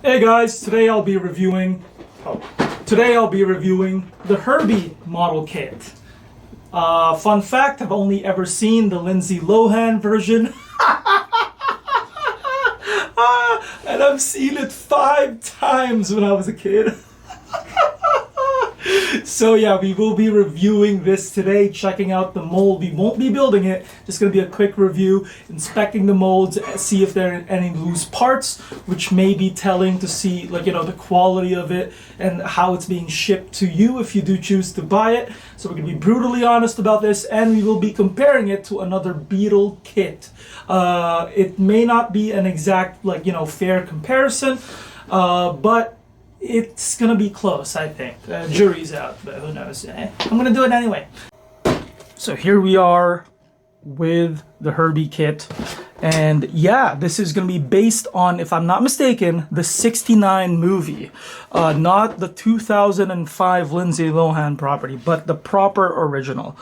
Hey guys, today I'll be reviewing the Herbie model kit. Fun fact, I've only ever seen the Lindsay Lohan version. And I've seen it 5 times when I was a kid. So yeah, we will be reviewing this today, checking out the mold. We won't be building it, just going to be a quick review, inspecting the molds, see if there are any loose parts, which may be telling to see, like, you know, the quality of it and how it's being shipped to you if you do choose to buy it. So we're going to be brutally honest about this, and we will be comparing it to another Beetle kit. It may not be an exact, like, you know, fair comparison, but it's gonna be close, I think. Jury's out, but who knows. I'm gonna do it anyway. So here we are with the Herbie kit. And yeah, this is gonna be based on, if I'm not mistaken, the '69 movie. Not the 2005 Lindsay Lohan property, but the proper original.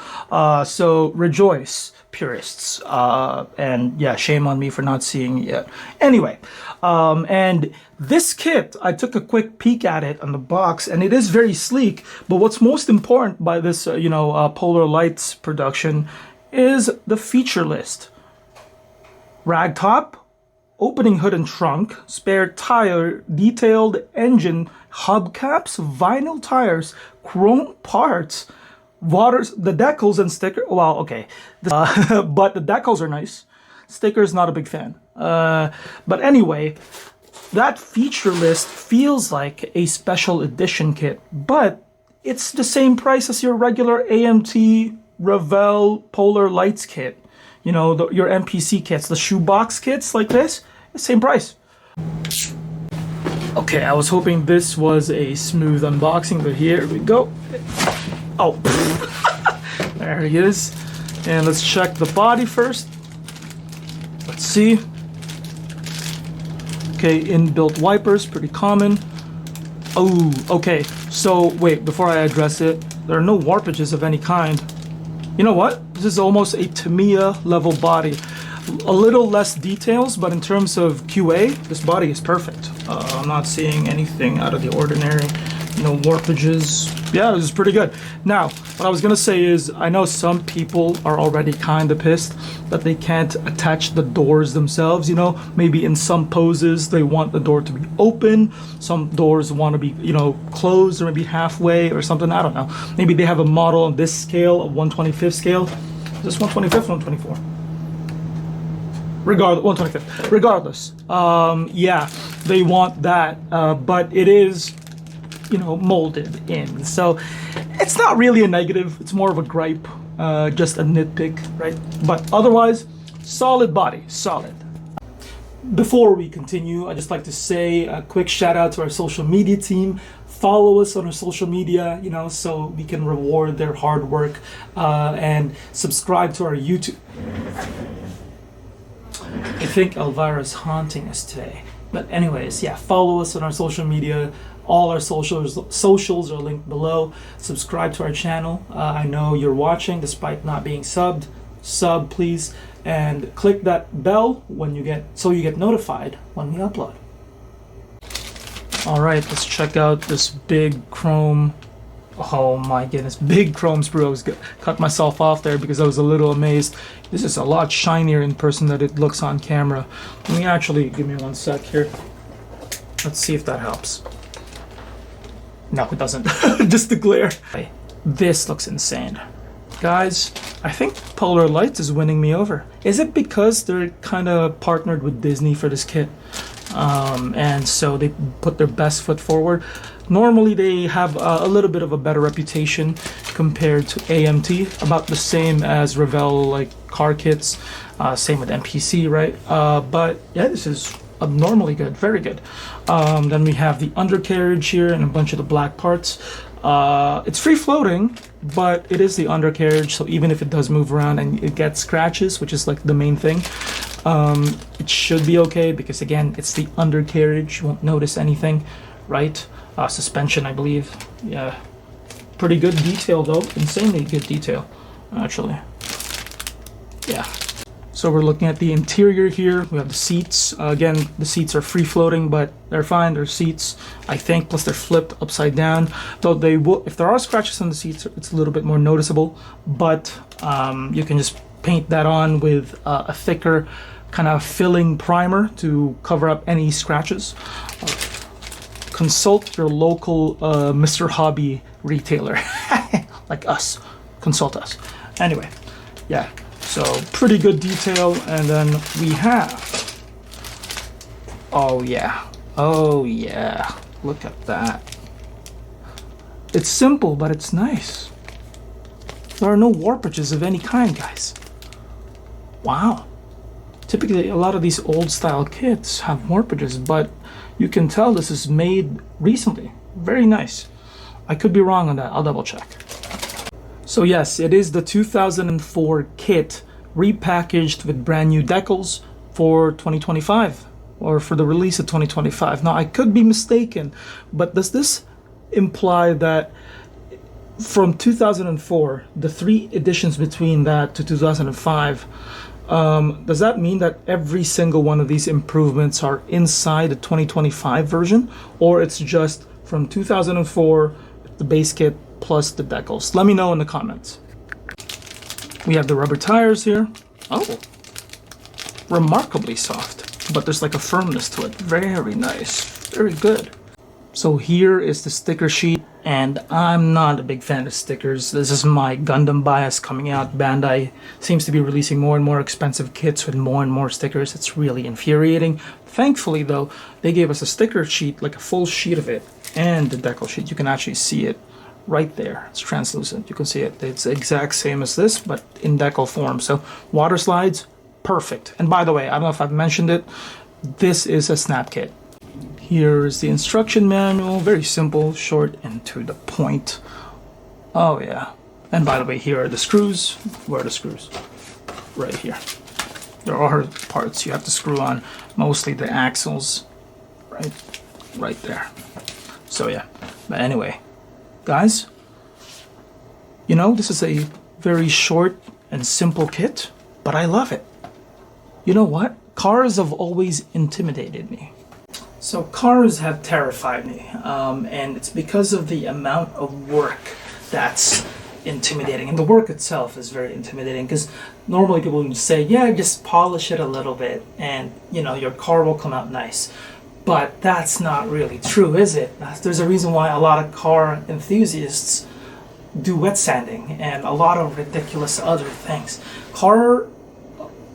So rejoice, purists. And yeah, shame on me for not seeing it yet. Anyway, and this kit, I took a quick peek at it on the box, and it is very sleek. But what's most important by this, Polar Lights production is the feature list. Rag top, opening hood and trunk, spare tire, detailed engine, hubcaps, vinyl tires, chrome parts, the decals and sticker. Well, okay, but the decals are nice. Stickers, not a big fan. But anyway, that feature list feels like a special edition kit, but it's the same price as your regular AMT Revell Polar Lights kit. You know, your MPC kits, the shoebox kits like this, same price. Okay, I was hoping this was a smooth unboxing, but here we go. Oh, there he is. And let's check the body first. Let's see. Okay, inbuilt wipers, pretty common. Oh, okay. So, wait, before I address it, there are no warpages of any kind. You know what? This is almost a Tamiya level body. A little less details, but in terms of QA, this body is perfect. I'm not seeing anything out of the ordinary. No warpages. Yeah, this is pretty good. Now, what I was gonna say is, I know some people are already kind of pissed that they can't attach the doors themselves. You know, maybe in some poses they want the door to be open. Some doors want to be, you know, closed or maybe halfway or something. I don't know. Maybe they have a model on this scale, a 1/25th scale. Is this 1/25th, 1/24? Regardless, 1/25th. Regardless, yeah, they want that, but it is, you know, molded in. So it's not really a negative, it's more of a gripe, just a nitpick, right? But otherwise, solid body, solid. Before we continue, I'd just like to say a quick shout out to our social media team. Follow us on our social media, you know, so we can reward their hard work, and subscribe to our YouTube. I think Elvira's haunting us today. But anyways, yeah, follow us on our social media. All our socials are linked below. Subscribe to our channel. I know you're watching despite not being subbed. Sub, please, and click that bell when you get notified when we upload. All right, let's check out this big chrome. Oh my goodness, big chrome sprue. I was cut myself off there because I was a little amazed. This is a lot shinier in person than it looks on camera. Let me actually, give me one sec here. Let's see if that helps. No, it doesn't. Just the glare. This looks insane. Guys, I think Polar Lights is winning me over. Is it because they're kind of partnered with Disney for this kit? And so they put their best foot forward. Normally they have a little bit of a better reputation compared to AMT, about the same as Revell, like car kits, same with MPC, right? But yeah, this is abnormally good, very good. Then we have the undercarriage here and a bunch of the black parts. It's free floating, but it is the undercarriage, so even if it does move around and it gets scratches, which is like the main thing, it should be okay because again, it's the undercarriage. You won't notice anything, right? Suspension, I believe. Yeah, pretty good detail though, insanely good detail, actually. Yeah. So we're looking at the interior here. We have the seats. Again, the seats are free floating, but they're fine. They're seats, I think, plus they're flipped upside down. Though they will, if there are scratches on the seats, it's a little bit more noticeable. But you can just paint that on with a thicker kind of filling primer to cover up any scratches. Consult your local Mr. Hobby retailer, like us. Consult us. Anyway, yeah. So pretty good detail, and then we have, oh yeah, look at that. It's simple, but it's nice. There are no warpages of any kind, guys. Wow. Typically, a lot of these old style kits have warpages, but you can tell this is made recently. Very nice. I could be wrong on that. I'll double check. So yes, it is the 2004 kit repackaged with brand new decals for 2025, or for the release of 2025. Now I could be mistaken, but does this imply that from 2004, the 3 editions between that to 2005, does that mean that every single one of these improvements are inside the 2025 version, or it's just from 2004, the base kit plus the decals? Let me know in the comments. We have the rubber tires here. Oh, remarkably soft, but there's like a firmness to it. Very nice, very good. So here is the sticker sheet, and I'm not a big fan of stickers. This is my Gundam bias coming out. Bandai seems to be releasing more and more expensive kits with more and more stickers. It's really infuriating. Thankfully though, they gave us a sticker sheet, like a full sheet of it, and the decal sheet. You can actually see it right there. It's translucent. You can see it. It's the exact same as this, but in decal form. So water slides, perfect. And by the way, I don't know if I've mentioned it, this is a snap kit. Here's the instruction manual. Very simple, short, and to the point. Oh yeah. And by the way, here are the screws. Where are the screws? Right here. There are parts you have to screw on, mostly the axles, right there. So yeah, but anyway, guys, you know, this is a very short and simple kit, but I love it. You know what? Cars have always intimidated me. So cars have terrified me, and it's because of the amount of work that's intimidating. And the work itself is very intimidating, because normally people would say, yeah, just polish it a little bit and, you know, your car will come out nice. But that's not really true, is it? There's a reason why a lot of car enthusiasts do wet sanding and a lot of ridiculous other things.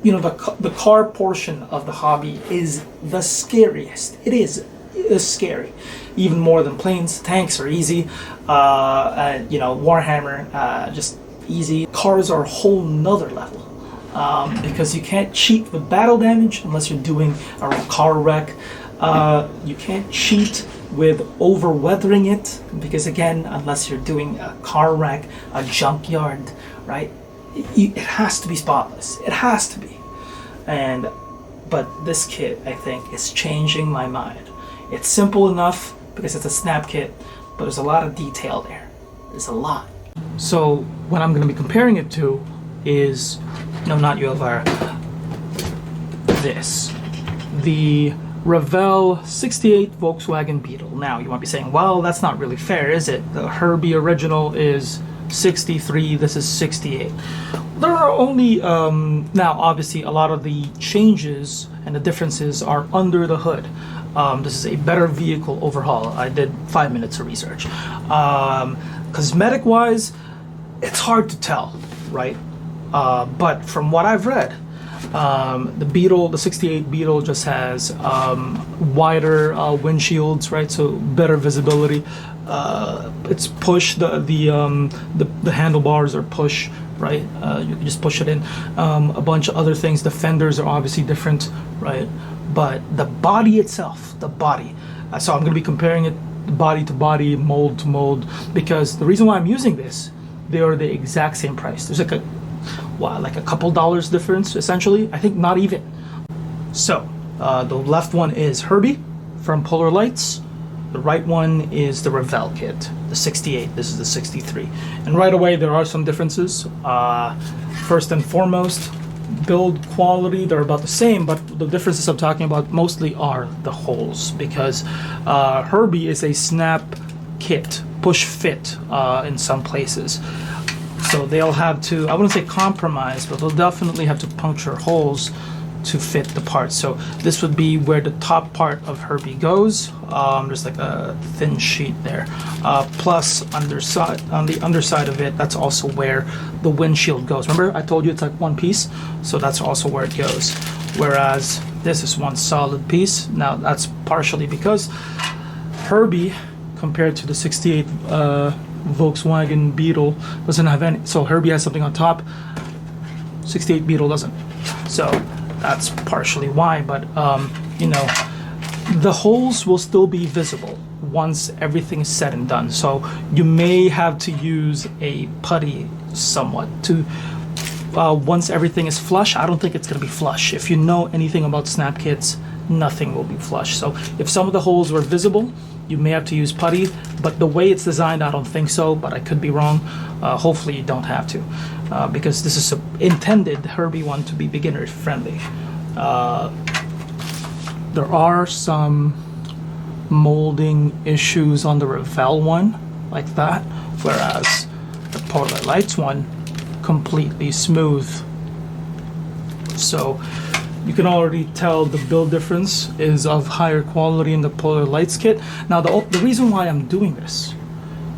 You know, the car portion of the hobby is the scariest. It is scary, even more than planes. Tanks are easy. You know, Warhammer, just easy. Cars are a whole nother level, because you can't cheat with battle damage unless you're doing a car wreck. You can't cheat with over weathering it, because again, unless you're doing a car wreck, a junkyard, right? It has to be spotless. It has to be. But this kit, I think, is changing my mind. It's simple enough because it's a snap kit, but there's a lot of detail there. There's a lot. So what I'm going to be comparing it to is, no, not ULR, this. The Revell 68 Volkswagen Beetle. Now, you might be saying, well, that's not really fair, is it? The Herbie original is 63, this is 68. There are only, now obviously a lot of the changes and the differences are under the hood. This is a better vehicle overhaul. I did 5 minutes of research. Cosmetic wise, it's hard to tell, right? But from what I've read, the Beetle, the 68 Beetle just has wider windshields, right? So better visibility. It's push, the handlebars are push, right? You can just push it in. A bunch of other things. The fenders are obviously different, right? But the body itself, the body. So I'm going to be comparing it body to body, mold to mold, because the reason why I'm using this, they are the exact same price. There's like a couple dollars difference, essentially. I think not even. So the left one is Herbie from Polar Lights. The right one is the Revell kit, the 68. This is the 63. And right away, there are some differences. First and foremost, build quality, they're about the same, but the differences I'm talking about mostly are the holes, because Herbie is a snap kit, push fit in some places. So they'll have to, I wouldn't say compromise, but they'll definitely have to puncture holes to fit the parts. So this would be where the top part of Herbie goes. There's like a thin sheet there. Plus underside, on the underside of it, that's also where the windshield goes. Remember I told you it's like one piece? So that's also where it goes. Whereas this is one solid piece. Now that's partially because Herbie, compared to the 68 Volkswagen Beetle, doesn't have any. So Herbie has something on top, 68 Beetle doesn't. So that's partially why, but you know, the holes will still be visible once everything is said and done. So you may have to use a putty somewhat to once everything is flush. I don't think it's going to be flush. If you know anything about snap kits, nothing will be flush. So if some of the holes were visible, you may have to use putty, but the way it's designed, I don't think so, but I could be wrong. Hopefully you don't have to, because this is intended, Herbie one, to be beginner friendly. There are some molding issues on the Revell one, like that, whereas the Polar Lights one, completely smooth. So you can already tell the build difference is of higher quality in the Polar Lights kit. Now the reason why I'm doing this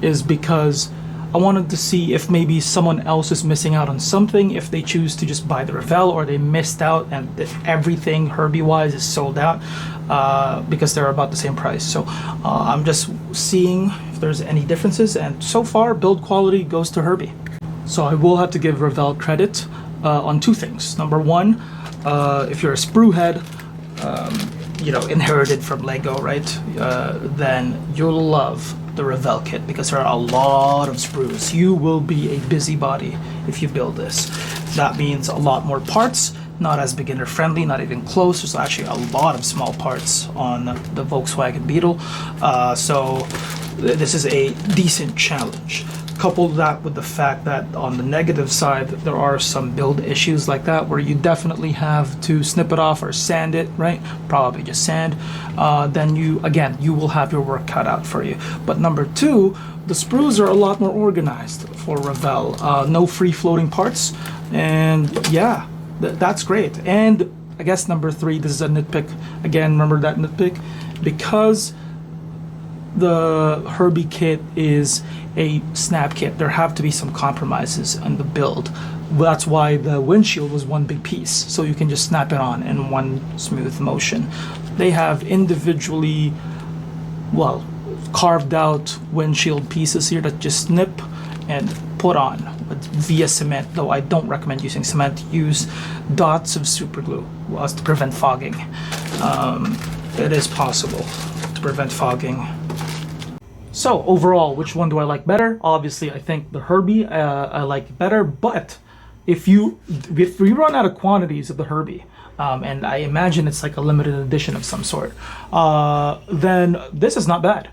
is because I wanted to see if maybe someone else is missing out on something, if they choose to just buy the Revell, or they missed out and everything Herbie wise is sold out because they're about the same price. So I'm just seeing if there's any differences, and so far build quality goes to Herbie. So I will have to give Revell credit on two things. Number one, if you're a sprue head, you know, inherited from Lego, right? Then you'll love the Revell kit, because there are a lot of sprues. You will be a busybody if you build this. That means a lot more parts, not as beginner friendly, not even close. There's actually a lot of small parts on the Volkswagen Beetle. So this is a decent challenge. Couple that with the fact that on the negative side, there are some build issues like that where you definitely have to snip it off or sand it, right? Probably just sand. Then you will have your work cut out for you. But number two, the sprues are a lot more organized for Revell. No free floating parts, and yeah, that's great. And I guess number three, this is a nitpick. Again, remember that nitpick, because the Herbie kit is a snap kit, there have to be some compromises on the build. That's why the windshield was one big piece, so you can just snap it on in one smooth motion. They have individually, well, carved out windshield pieces here that just snip and put on via cement, though I don't recommend using cement. Use dots of super glue to prevent fogging. It is possible to prevent fogging. So overall, which one do I like better? Obviously, I think the Herbie I like better, but if we run out of quantities of the Herbie, and I imagine it's like a limited edition of some sort, then this is not bad.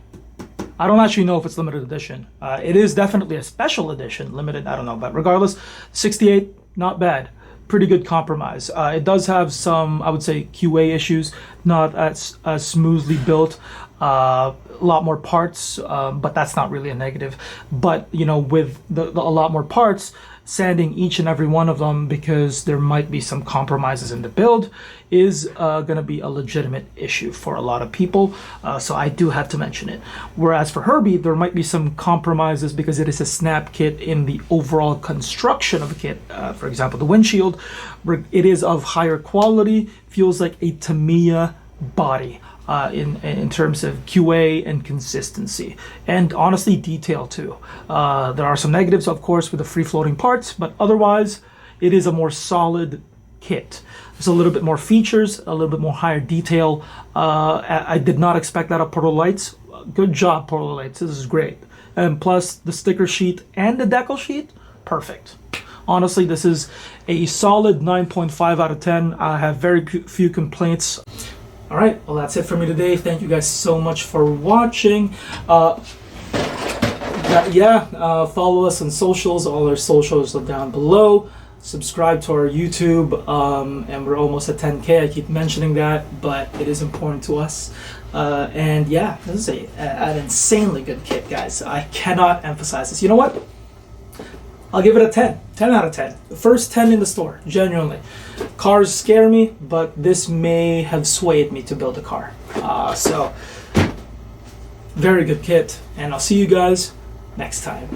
I don't actually know if it's limited edition. It is definitely a special edition, limited, I don't know, but regardless, 68, not bad. Pretty good compromise. It does have some, I would say, QA issues, not as smoothly built. A lot more parts, but that's not really a negative. But you know, with a lot more parts, sanding each and every one of them, because there might be some compromises in the build, is going to be a legitimate issue for a lot of people. So I do have to mention it. Whereas for Herbie, there might be some compromises because it is a snap kit in the overall construction of the kit. For example, the windshield, it is of higher quality, feels like a Tamiya body. In terms of QA and consistency, and honestly detail too. There are some negatives, of course, with the free floating parts, but otherwise it is a more solid kit. There's a little bit more features, a little bit more higher detail. I did not expect that of Polar Lights. Good job, Polar Lights. This is great. And plus the sticker sheet and the decal sheet, perfect. Honestly, this is a solid 9.5 out of 10. I have very few complaints. All right, well, that's it for me today. Thank you guys so much for watching. Follow us on socials. All our socials are down below. subscribe to our YouTube, and we're almost at 10K. I keep mentioning that, but it is important to us. And yeah, this is an insanely good kit, guys. I cannot emphasize this. You know what? I'll give it a 10. 10 out of 10. The first 10 in the store, genuinely. Cars scare me, but this may have swayed me to build a car. So, very good kit, and I'll see you guys next time.